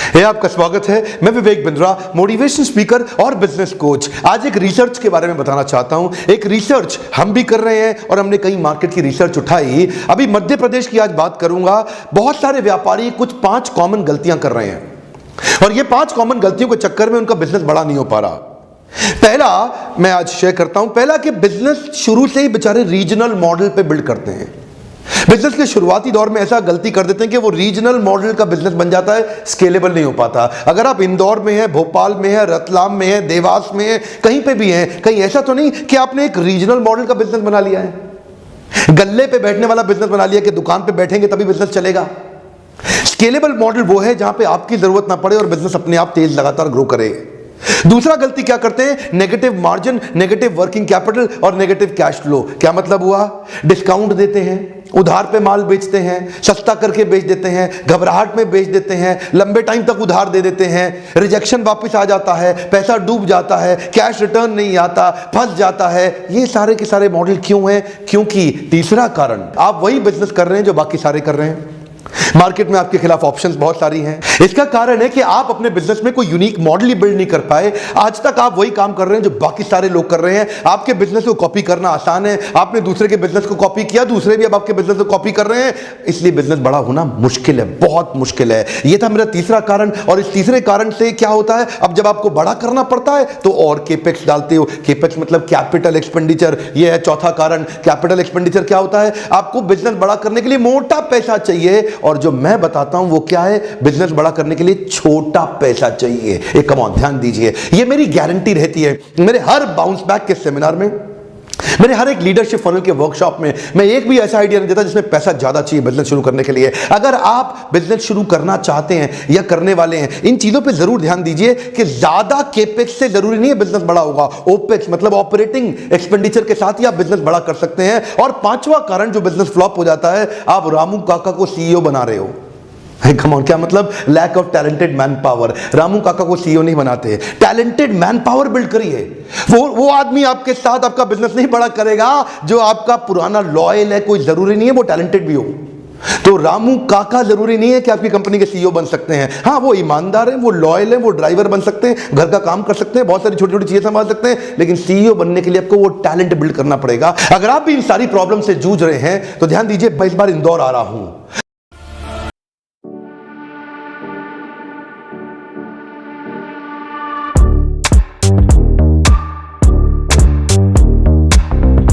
आपका स्वागत है। मैं विवेक बिंद्रा, मोटिवेशन स्पीकर और बिजनेस कोच। आज एक रिसर्च के बारे में बताना चाहता हूं। एक रिसर्च हम भी कर रहे हैं और हमने कई मार्केट की रिसर्च उठाई। अभी मध्य प्रदेश की आज बात करूंगा। बहुत सारे व्यापारी कुछ 5 कॉमन गलतियां कर रहे हैं और ये 5 कॉमन गलतियों के चक्कर में उनका बिजनेस बड़ा नहीं हो पा रहा। पहला मैं आज शेयर करता हूं। पहला कि बिजनेस शुरू से ही बेचारे रीजनल मॉडल पे बिल्ड करते हैं। बिजनेस के शुरुआती दौर में ऐसा गलती कर देते हैं कि वो रीजनल मॉडल का बिजनेस बन जाता है, स्केलेबल नहीं हो पाता। अगर आप इंदौर में हैं, भोपाल में हैं, रतलाम में हैं, देवास में हैं, कहीं पे भी हैं, कहीं ऐसा तो नहीं कि आपने एक रीजनल मॉडल का बिजनेस बना लिया है, गल्ले पे बैठने वाला बिजनेस बना लिया कि दुकान पे बैठेंगे तभी बिजनेस चलेगा। स्केलेबल मॉडल वो है जहां पे आपकी जरूरत ना पड़े और बिजनेस अपने आप तेज लगातार ग्रो करे। दूसरा गलती क्या करते हैं? Negative margin, negative working capital और नेगेटिव कैश फ्लो। क्या मतलब हुआ? डिस्काउंट देते हैं, उधार पे माल बेचते हैं, सस्ता करके बेच देते हैं, घबराहट में बेच देते हैं, लंबे टाइम तक उधार दे देते हैं, रिजेक्शन वापस आ जाता है, पैसा डूब जाता है, कैश रिटर्न नहीं आता, फंस जाता है। ये सारे के सारे मॉडल क्यों हैं? क्योंकि तीसरा कारण, आप वही बिजनेस कर रहे हैं जो बाकी सारे कर रहे हैं। मार्केट में आपके खिलाफ ऑप्शंस बहुत सारी हैं। इसका कारण है कि आप अपने बिजनेस में कोई यूनिक मॉडल ही बिल्ड नहीं कर पाए। आज तक आप वही काम कर रहे हैं जो बाकी सारे लोग कर रहे हैं। आपके बिजनेस को कॉपी करना आसान है, आपने दूसरे के बिजनेस को कॉपी किया, दूसरे भी अब आपके बिजनेस को कॉपी कर रहे हैं, इसलिए बिजनेस बड़ा होना मुश्किल है, बहुत मुश्किल है। यह था मेरा तीसरा कारण। और इस तीसरे कारण से क्या होता है, अब जब आपको बड़ा करना पड़ता है तो और केपेक्स डालते हो। केपेक्स मतलब कैपिटल एक्सपेंडिचर। यह है चौथा कारण। कैपिटल एक्सपेंडिचर क्या होता है? आपको बिजनेस बड़ा करने के लिए मोटा पैसा चाहिए और जो मैं बताता हूं वो क्या है? बिजनेस बड़ा करने के लिए छोटा पैसा चाहिए। एक कम ऑन, ध्यान दीजिए, ये मेरी गारंटी रहती है। मेरे हर बाउंस बैक के सेमिनार में, मेरे हर एक लीडरशिप फनल के वर्कशॉप में मैं एक भी ऐसा आइडिया नहीं देता जिसमें पैसा ज्यादा चाहिए बिजनेस शुरू करने के लिए। अगर आप बिजनेस शुरू करना चाहते हैं या करने वाले हैं, इन चीजों पे जरूर ध्यान दीजिए कि ज्यादा केपेक्स से जरूरी नहीं है बिजनेस बड़ा होगा। ओपेक्स मतलब ऑपरेटिंग एक्सपेंडिचर के साथ ही आप बिजनेस बड़ा कर सकते हैं। और 5वां कारण जो बिजनेस फ्लॉप हो जाता है, आप रामू काका को सीईओ बना रहे हो। कम ऑन, क्या मतलब? Lack of talented manpower. Ramu काका को सीईओ नहीं बनाते, टैलेंटेड मैन पावर बिल्ड करिए। वो आदमी आपके साथ आपका बिजनेस नहीं बड़ा करेगा जो आपका पुराना लॉयल है। कोई जरूरी नहीं है वो टैलेंटेड भी हो। तो रामू काका जरूरी नहीं है कि आपकी कंपनी के सीईओ बन सकते हैं। हाँ, वो ईमानदार है, वो लॉयल है, वो ड्राइवर बन सकते हैं, घर का काम कर सकते हैं, बहुत सारी छोटी छोटी चीजें संभाल सकते हैं, लेकिन सीईओ बनने के लिए आपको वो टैलेंट बिल्ड करना पड़ेगा। अगर आप भी इन सारी प्रॉब्लम से जूझ रहे हैं तो ध्यान दीजिए, मैं इस बार इंदौर आ रहा हूं।